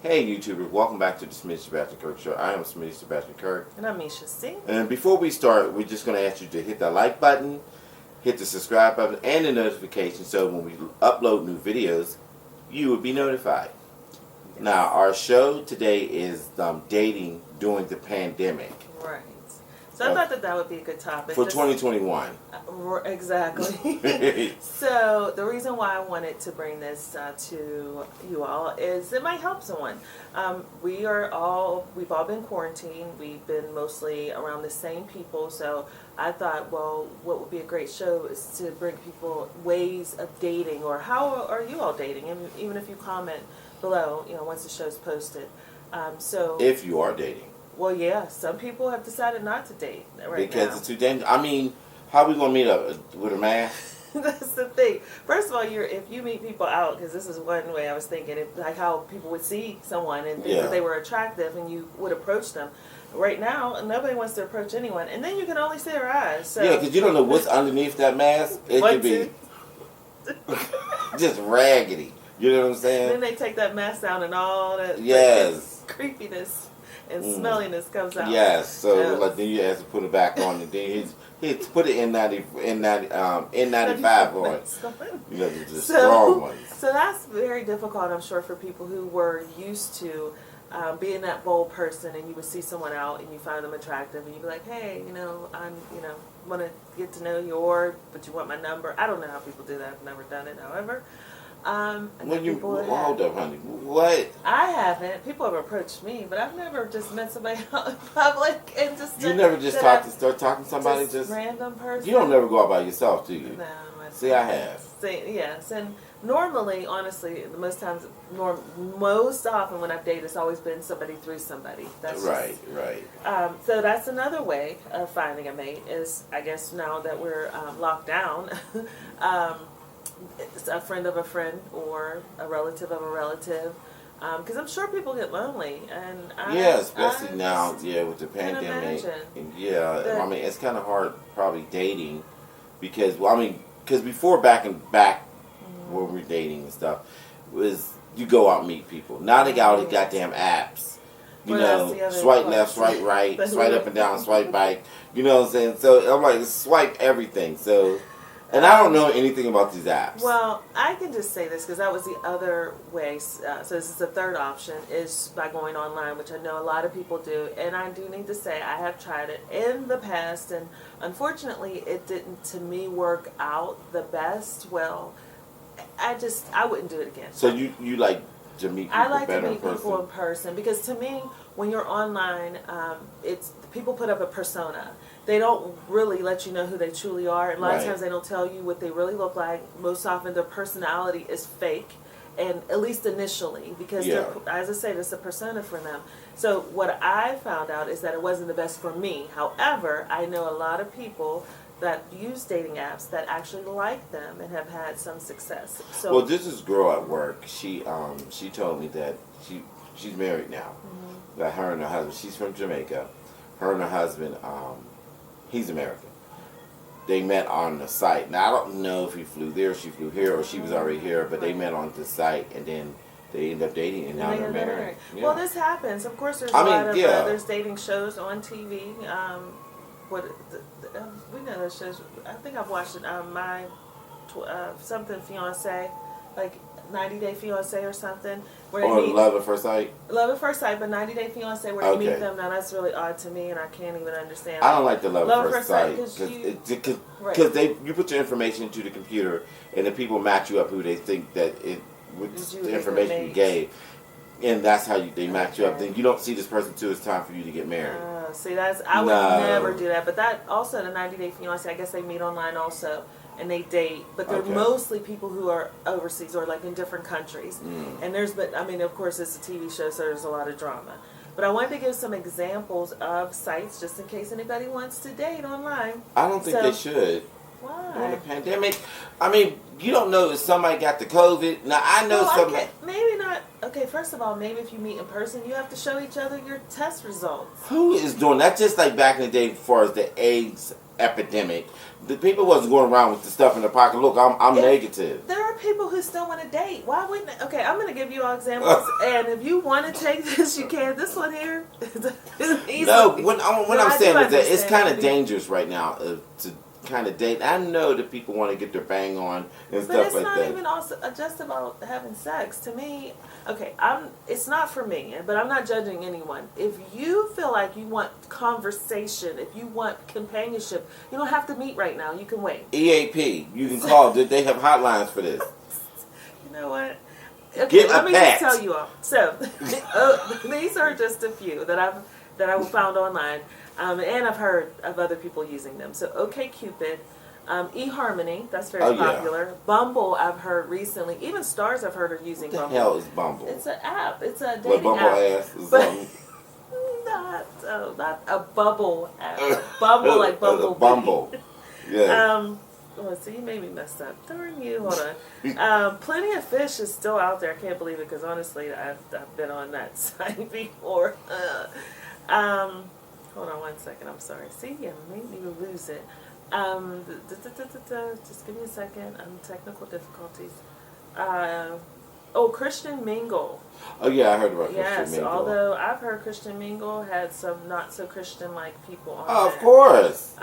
Hey YouTubers, welcome back to the Smitty Sebastian Kirk Show. I am Smitty Sebastian Kirk. And I'm Misha C. And before we start, we're just going to ask you to hit that like button, hit the subscribe button, and the notification so when we upload new videos, you will be notified. Yes. Now, our show today is dating during the pandemic. Right. So I thought that would be a good topic. For 2021. Exactly. So the reason why I wanted to bring this to you all is it might help someone. We've all been quarantined. We've been mostly around the same people. So I thought, well, what would be a great show is to bring people ways of dating, or how are you all dating? And even if you comment below, once the show's posted. So if you are dating. Well, yeah, some people have decided not to date right because now. it's too dangerous. I mean, how are we going to meet up? With a mask? That's the thing. First of all, if you meet people out, because this is one way I was thinking, like how people would see someone and think that they were attractive and you would approach them. Right now, nobody wants to approach anyone. And then you can only see their eyes. So. Yeah, because you don't know what's underneath that mask. It could be just raggedy. You know what I'm saying? Then they take that mask down and all that creepiness and smelliness comes out. Yes, so like then you have to put it back on, and then he put it N95 on. You know, the strong ones. So that's very difficult, I'm sure, for people who were used to being that bold person, and you would see someone out and you find them attractive, and you'd be like, hey, I'm want to get to know you, but you want my number. I don't know how people do that. I've never done it, however. Hold up, honey. What? I haven't. People have approached me, but I've never just met somebody out in public and just. You never just start talking to somebody, just random person. You don't never go out by yourself, do you? No. See, I have. Yes, and normally, honestly, most often when I've dated, it's always been somebody through somebody. That's right. So that's another way of finding a mate. Is I guess now that we're locked down. It's a friend of a friend or a relative of a relative, because I'm sure people get lonely, and especially now, with the pandemic, and I mean it's kind of hard probably dating, because before back when we were dating and stuff, was you go out and meet people. Now they got all these goddamn apps. Swipe left, swipe right, swipe up and down, swipe right. You know what I'm saying? So I'm like, swipe everything. So. And I don't know anything about these apps. Well, I can just say this because that was the other way. So this is the third option, is by going online, which I know a lot of people do. And I do need to say I have tried it in the past, and unfortunately it didn't, to me, work out the best. Well, I wouldn't do it again. So you like to meet people better in person? People in person, because to me, when you're online, it's people put up a persona. They don't really let you know who they truly are. And a lot of times they don't tell you what they really look like. Most often their personality is fake, and at least initially, because as I say, there's a persona for them. So what I found out is that it wasn't the best for me. However, I know a lot of people that use dating apps that actually like them and have had some success. So, well, this is a girl at work. She told me that she's married now. Mm-hmm. That her and her husband, she's from Jamaica. Her and her husband, he's American. They met on the site. Now, I don't know if he flew there, or she flew here, or she was already here, but they met on the site, and then they ended up dating, and now they're married. Yeah. Well, this happens. Of course, there's a lot of there's dating shows on TV. We know those shows. I think I've watched it. Something Fiancé, like 90 Day Fiancé or something. Or Love at First Sight? Love at First Sight, but 90 Day Fiancé where you meet them. Now that's really odd to me, and I can't even understand. I don't like the Love at First Sight because you put your information into the computer, and the people match you up who they think that with the information you gave, and that's how they match you up. Then you don't see this person till it's time for you to get married. See, I would never do that. But that also, the 90 Day Fiancé, I guess they meet online also. And they date, but they're mostly people who are overseas or like in different countries. And of course, it's a TV show, so there's a lot of drama. But I wanted to give some examples of sites just in case anybody wants to date online. I don't think they should. Why? During the pandemic, I mean, you don't know if somebody got the COVID. Now, I know somebody. Maybe not. Okay, first of all, maybe if you meet in person, you have to show each other your test results. Who is doing that? Just like back in the day, as far as the AIDS epidemic, the people wasn't going around with the stuff in their pocket. Look, I'm negative. There are people who still want to date. Why wouldn't? Okay, I'm going to give you all examples, and if you want to take this, you can. This one here, no. When I'm saying is that it's kind of dangerous right now to kind of date. I know that people want to get their bang on and stuff like that. But it's not even also just about having sex. To me, okay, it's not for me, but I'm not judging anyone. If you feel like you want conversation, if you want companionship, you don't have to meet right now. You can wait. EAP, you can call. They have hotlines for this. You know what? Okay, let me just tell you all. So, these are just a few that I found online. And I've heard of other people using them. So OkCupid, eHarmony, that's very popular. Bumble, I've heard recently. Even stars I've heard are using Bumble. What the hell is Bumble? It's an app. It's a dating Bumble app. Ass is but not a bubble app. Bumble like Bumble. Bumble. Yeah. So you made me messed up. Darn you. Hold on. Plenty of Fish is still out there. I can't believe it because honestly, I've been on that site before. Hold on one second. I'm sorry. See, you made me lose it. Just give me a second. Technical difficulties. Christian Mingle. Oh yeah, I heard about Christian Mingle. Yes, although I've heard Christian Mingle had some not so Christian-like people on there. Of course.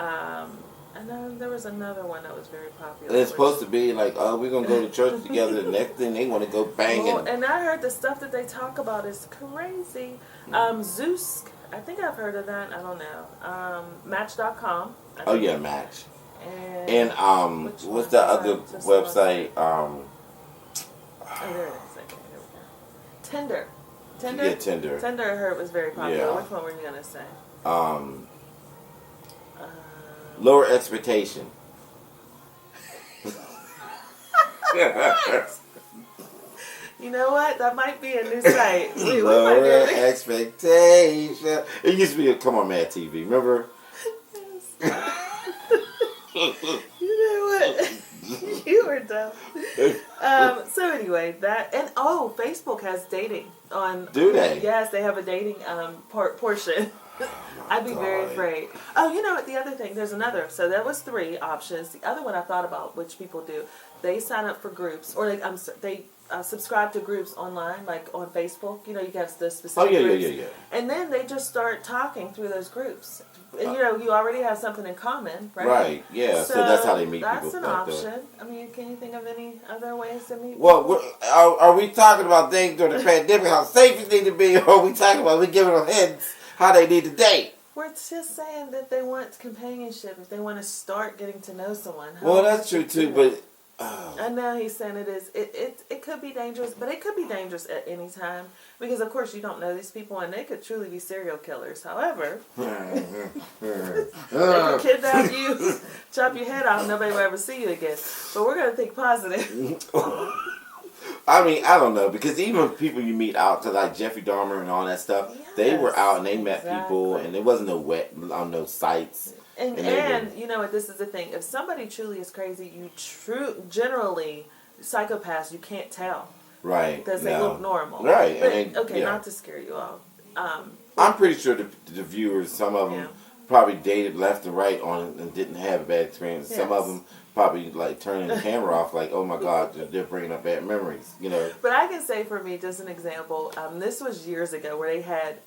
And then there was another one that was very popular. And it's supposed to be like, oh, we're going to go to church together. The next thing they want to go banging. Well, and I heard the stuff that they talk about is crazy. Zeus, I think I've heard of that. I don't know. Match.com. Oh, yeah, Match. And what's the other website? Oh, there it is. Okay, there we go. Tinder. Yeah, Tinder. Tinder, I heard was very popular. Yeah. Which one were you going to say? Lower Expectation. You know what? That might be a new site. Lower Expectation. It used to be a Come On Man TV. Remember? You know what? You were dumb. So anyway, Facebook has dating on. Do they? Yes, they have a dating portion. I'd be very afraid. Oh, you know what? The other thing, there's another. So that was 3 options. The other one I thought about, which people do, they sign up for groups, or they subscribe to groups online, like on Facebook. You know, you have the specific groups. Yeah. And then they just start talking through those groups. And, you already have something in common, right? Right, yeah. So that's how they meet people. That's an option. I mean, can you think of any other ways to meet people? Well, are we talking about things during the pandemic, how safe it need to be, or are we talking about we giving them hints how they need to date? We're just saying that they want companionship, if they want to start getting to know someone. Well, that's true, too, but... I know he's saying it is. It could be dangerous, but it could be dangerous at any time because, of course, you don't know these people, and they could truly be serial killers. However, they could kidnap you, chop your head off, and nobody will ever see you again. But we're going to think positive. I mean, I don't know, because even people you meet out to like Jeffrey Dahmer and all that stuff, they were out and they met people, and there wasn't no sites. And you know what, this is the thing. If somebody truly is crazy, generally, psychopaths, you can't tell. Right. Because they look normal. Right. But, not to scare you all. I'm pretty sure the viewers, some of them probably dated left and right on and didn't have a bad experience. Yes. Some of them probably like turning the camera off like, oh my God, they're bringing up bad memories, you know. But I can say for me, just an example, this was years ago where they had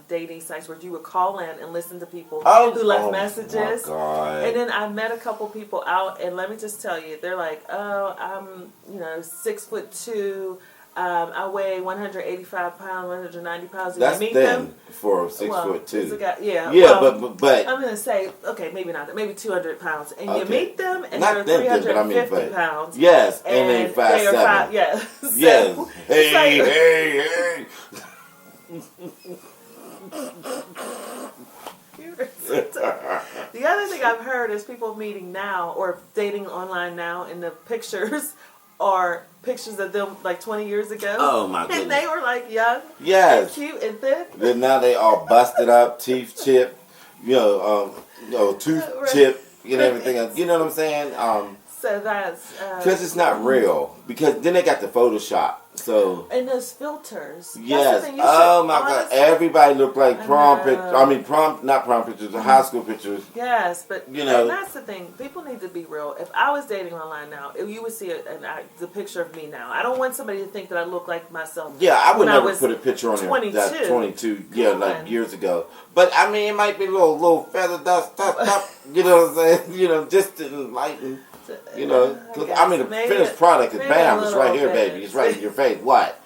dating sites where you would call in and listen to people who left messages. Oh my God. And then I met a couple people out, and let me just tell you, they're like, oh, I'm 6'2". I weigh 185 pounds, 190 pounds. That's you meet thin them? For 6'2". But I'm gonna say, okay, maybe not that, maybe 200 pounds, and you meet them, and they're 350 pounds. Yes, and they 5'7". Yes. Yes. So, hey. The other thing I've heard is people meeting now or dating online now, and the pictures are pictures of them like 20 years ago. Oh my goodness. And they were like young, yes, and cute and thin. Then now they all busted up, teeth chipped, tooth chipped, everything else. You know what I'm saying? So that's because it's not real. Because then they got the Photoshop So and those filters. Yes. Oh my God! Everybody looked like prom pictures. I mean, not prom pictures. High school pictures. Yes, but you know, and that's the thing. People need to be real. If I was dating online now, you would see the picture of me now. I don't want somebody to think that I look like myself. Yeah, I would never put a picture on 22. there. That's 22. Yeah, like years ago. But I mean, it might be a little feather dust, you know what I'm saying? You know, just to enlighten. You know, cause, I mean, the finished product is bam. It's right here, baby. It's right in your face. What?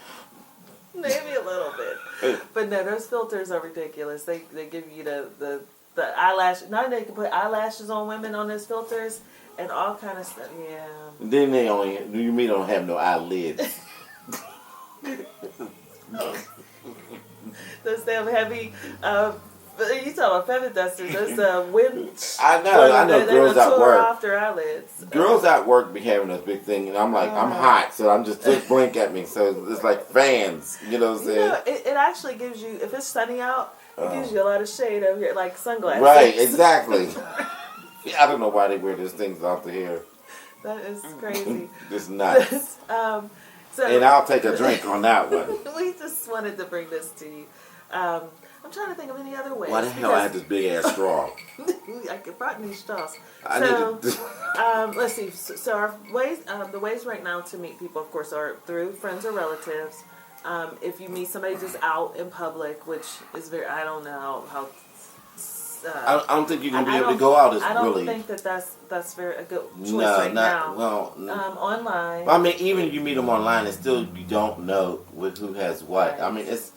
Maybe a little bit. But no, those filters are ridiculous. They give you the eyelash. Now they can put eyelashes on women on those filters and all kind of stuff. Yeah. Then they don't have no eyelids. Those damn heavy. You talking about feather dusters? Those wind. I know. Girls at work. Off their eyelids. Girls at work be having this big thing, and I'm like, I'm hot, so I'm just blink at me. So it's like fans. You know what I'm saying? You know, it actually gives you, if it's sunny out, it gives you a lot of shade over here, like sunglasses. Right, exactly. I don't know why they wear those things off the hair. That is crazy. It's nuts. And I'll take a drink on that one. We just wanted to bring this to you. I'm trying to think of any other ways. Why the hell I had this big ass straw? I brought these straws. Let's see. So our ways, the ways right now to meet people, of course, are through friends or relatives. If you meet somebody just out in public, which is I don't know how. I don't think you're gonna be able to go out as really. I don't think that's very a good choice now. Well, online. I mean, even if you meet them online, and still you don't know who has what. Right. I mean, it's.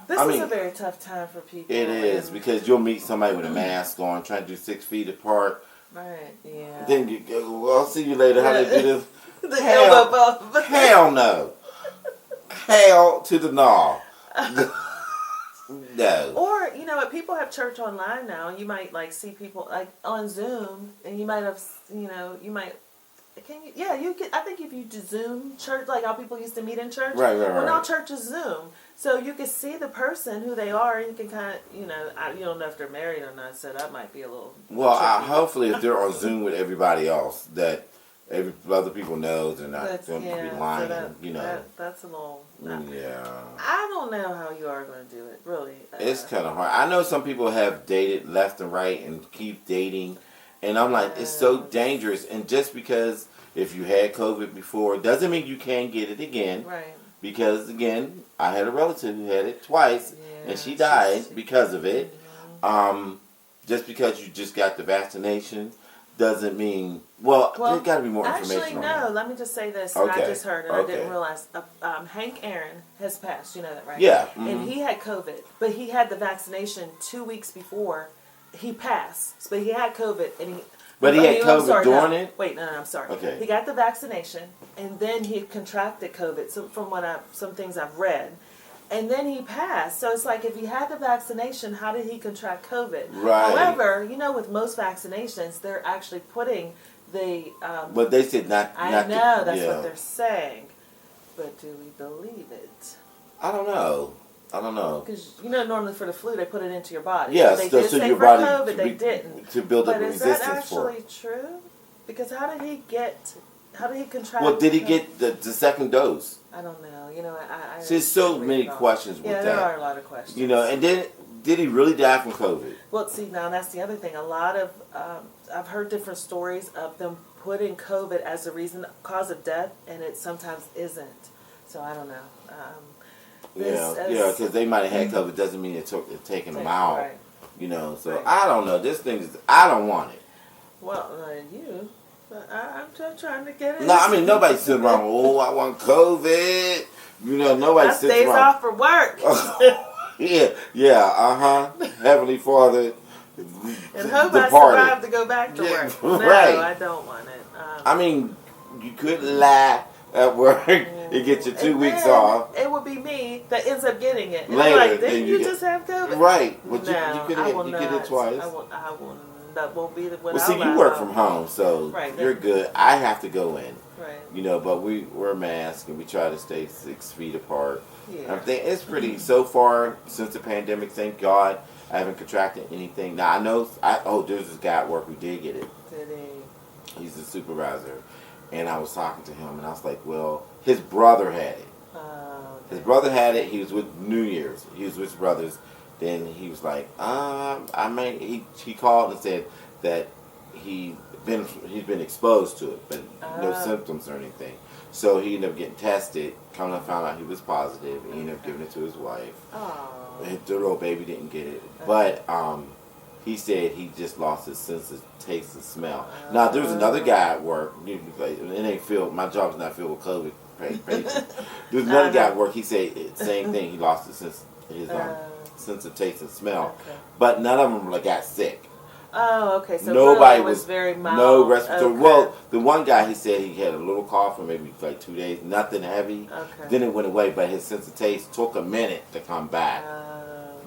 This is a very tough time for people. It is, because you'll meet somebody with a mask on, trying to do 6 feet apart. Right, yeah. Then you go, well, I'll see you later. How they do this? The elbow bump. Hell no. Hell to the no. No. Or, you know, people have church online now. You might, like, see people, like, on Zoom, and you might have, you could, I think if you do Zoom church, like how people used to meet in church. Right. Well, now church is Zoom. So you can see the person, who they are, and you can kind of, you don't know if they're married or not, so that might be a little hopefully if they're on Zoom with everybody else, that other people know they're not going to be lying, so that's a little... Yeah. I don't know how you are going to do it, really. It's kind of hard. I know some people have dated left and right and keep dating, and I'm like, it's so dangerous, and just because if you had COVID before, doesn't mean you can't get it again. Right. Because, again, I had a relative who had it twice, and she died because of it. Mm-hmm. Just because you just got the vaccination doesn't mean... Well, there's got to be more information actually, on no. that. Let me just say this. Okay. I just heard, and I didn't realize. Hank Aaron has passed. You know that, right? Yeah. Mm-hmm. And he had COVID, but he had the vaccination 2 weeks before he passed. But he had COVID, and he... But he had COVID during it? Wait, no, I'm sorry. Okay. He got the vaccination, and then he contracted COVID, so from some things I've read. And then he passed. So it's like, if he had the vaccination, how did he contract COVID? Right. However, with most vaccinations, they're actually putting the... but they said not... I know, that's what they're saying. But do we believe it? I don't know. Because, normally for the flu, they put it into your body. Yes, they did so say your for body COVID, they didn't. To build up resistance for it. But is that actually true? Because how did he contract? Well, did he get the second dose? I don't know. There's so many questions with that. Yeah, there are a lot of questions. And then, did he really die from COVID? Well, see, now that's the other thing. A lot of, I've heard different stories of them putting COVID as the cause of death, and it sometimes isn't. So I don't know. Because they might have had COVID doesn't mean it's taking them out. Right. So right. I don't know. This thing I don't want it. Well, I'm just trying to get it. No, I mean, nobody's sitting around, I want COVID. Nobody sits days around. off for work. Heavenly Father. And hope I survive to go back to work. No, I don't want it. I mean, you could lie at work and get your 2 weeks off. It would be me that ends up getting it. Later, like, didn't you just have COVID? Right. But no, you get it twice. That won't be the one. Well, see, you work from home, so you're good. I have to go in. Right. But we wear masks and we try to stay 6 feet apart. Yeah. I think it's pretty, so far, since the pandemic, thank God, I haven't contracted anything. Now, I know, there's this guy at work who did get it. Did he? He's a supervisor. And I was talking to him, and I was like, well, his brother had it. His brother had it. He was with New Year's. He was with his brothers. Then he was like, he called and said that he's been exposed to it, but no symptoms or anything. So he ended up getting tested. Come to find out he was positive. He ended up giving it to his wife. The little baby didn't get it, but he said he just lost his sense of taste and smell. Now there's another guy at work. It ain't filled. My job's not filled with COVID patients. There's another guy at work. He said the same thing. He lost his sense of taste and smell, but none of them got sick. Oh, okay. So nobody was very mild. No respiratory. Okay. Well, the one guy, he said he had a little cough for maybe 2 days, nothing heavy. Okay. Then it went away, but his sense of taste took a minute to come back.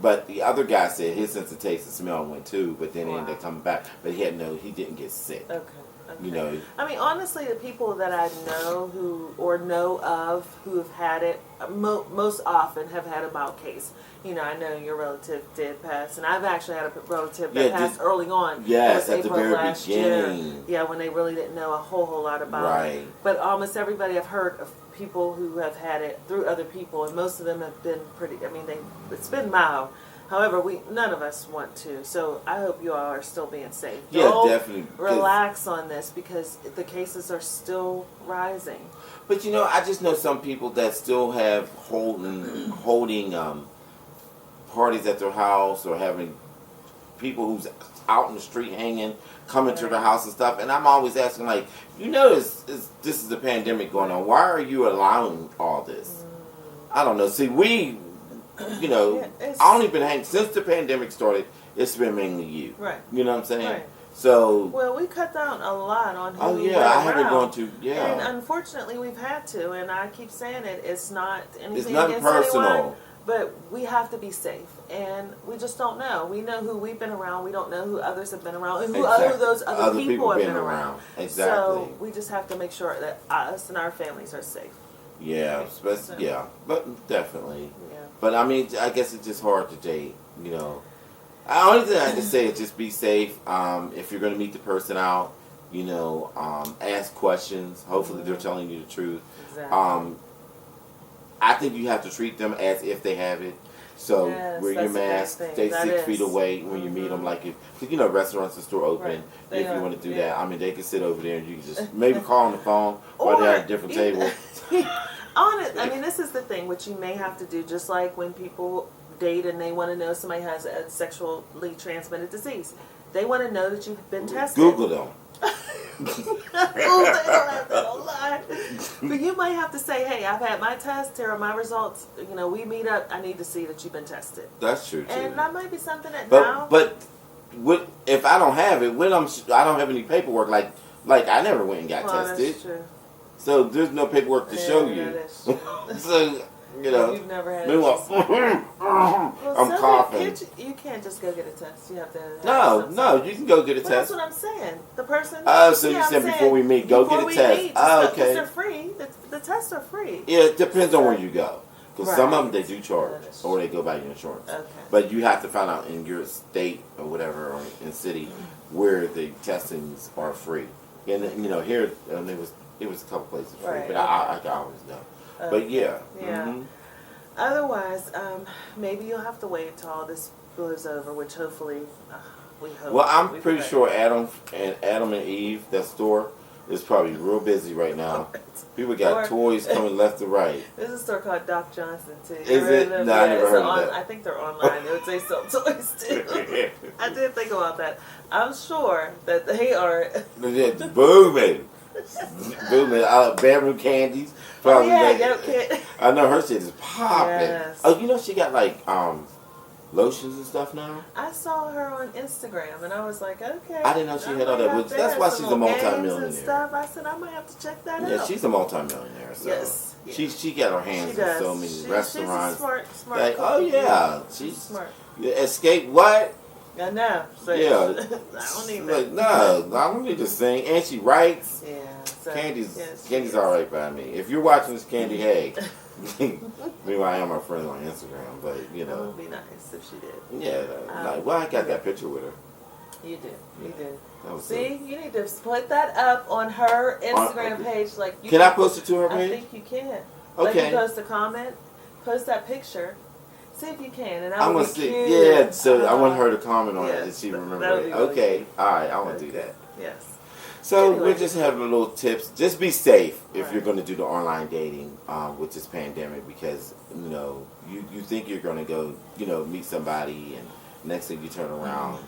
But the other guy said his sense of taste and smell went too, but then it ended up coming back. But he didn't get sick. Okay. I mean, honestly, the people that I know know of who have had it most often have had a mild case. I know your relative did pass, and I've actually had a relative that passed early on. Yes, at April the very last beginning. Year. Yeah, when they really didn't know a whole lot about it. But almost everybody I've heard of people who have had it through other people, and most of them have been pretty. I mean, it's been mild. However, none of us want to. So I hope you all are still being safe. Don't definitely relax on this because the cases are still rising. But I just know some people that still have holding parties at their house, or having people who's out in the street hanging, coming to their house and stuff. And I'm always asking, this is a pandemic going on. Why are you allowing all this? I don't know. See, I've only been hanging since the pandemic started. It's been mainly you. Right. You know what I'm saying? Right. So. Well, we cut down a lot on who I haven't gone to. Yeah. And unfortunately, we've had to. And I keep saying it. It's not anything It's nothing against personal. anyone, but we have to be safe, and we just don't know. We know who we've been around. We don't know who others have been around, and who those other people have been around. Exactly. So we just have to make sure that us and our families are safe. Yeah, but definitely. Yeah. But I mean, I guess it's just hard to date. The only thing I can say is just be safe. If you're going to meet the person out, ask questions. Hopefully, they're telling you the truth. Exactly. I think you have to treat them as if they have it. So wear your mask, stay 6 feet away when you meet them. Because restaurants and store open. If you want to do that, I mean, they can sit over there and you can just maybe call on the phone while they're at a different table. I mean, this is the thing, which you may have to do, just like when people date and they want to know if somebody has a sexually transmitted disease. They want to know that you've been tested. Google them. They don't have that online. But you might have to say, hey, I've had my test, here are my results. We meet up, I need to see that you've been tested. That's true, too. And that might be something that But if I don't have it, I don't have any paperwork, like I never went and got tested. That's true. So there's no paperwork to show you. That is true. So, you've never had I'm coughing. You can't just go get a test. You have to. No, you can go get a test. That's what I'm saying. The person. So you said before we meet, go get a test. Okay. They're free. The tests are free. Yeah, it depends on where you go. Because some of them they do charge, or they go by your insurance. Okay. But you have to find out in your state or whatever, or in city, where the testings are free. And here it was a couple places free, but I always know. But yeah. Yeah. Mm-hmm. Otherwise, maybe you'll have to wait until all this blows over, which hopefully we hope. Well, I'm pretty sure Adam and Eve, that store, is probably real busy right now. People got toys coming left to right. There's a store called Doc Johnson too. Is it? No, I never heard of that. I think they're online. They would say sell toys too. I did think about that. I'm sure that they are booming. Bedroom candies. Probably I know her shit is popping. Yes. Oh, she got lotions and stuff now? I saw her on Instagram and I was like, okay. I didn't know she had all that. That's why she's a multi-millionaire. And stuff. I said, I might have to check that out. Yeah, she's a multi-millionaire. So yes. She got her hands in so many restaurants. She's smart. Oh, yeah. She's smart. Escape what? I know. So yeah. I don't need that. No, I don't need to sing. And she writes. Yeah. So, Candy's all right by me. If you're watching this, Candy, hey. Meanwhile, I am her friend on Instagram, but It would be nice if she did. Yeah. I got that picture with her. You do. You do. See, good. You need to put that up on her Instagram page. Like, can I post it to her page? I think you can. Okay. Like, you post a comment, post that picture. See if you can, and I'm gonna see. Yeah, so I want her to comment on it and she remember it. Okay, all right, I want to do that. Yes. So we're just having a little tips. Just be safe if you're going to do the online dating with this pandemic, because you think you're going to go meet somebody, and next thing you turn around,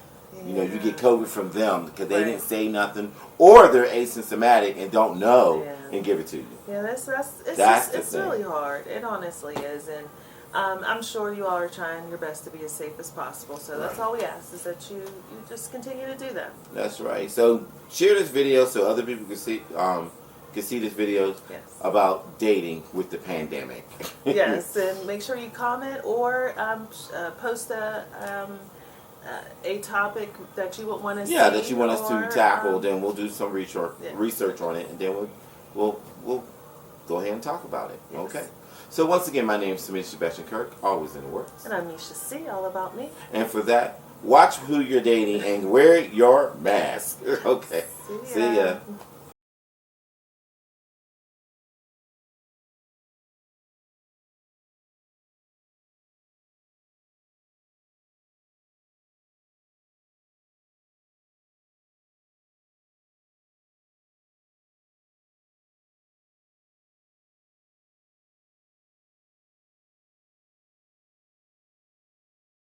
you get COVID from them because they didn't say nothing, or they're asymptomatic and don't know and give it to you. Yeah, it's really hard. It honestly is, and I'm sure you all are trying your best to be as safe as possible. So that's all we ask, is that you just continue to do that. That's right. So share this video so other people can see this video about dating with the pandemic. Yes, and make sure you comment or post a topic that you would want to see. Yeah, that you want us to tackle. Then we'll do some research on it, and then we'll go ahead and talk about it. Yes. Okay. So once again, my name is Samir Sebastian Kirk, always in the works. And I'm Misha C, all about me. And for that, watch who you're dating and wear your mask. Okay. See ya.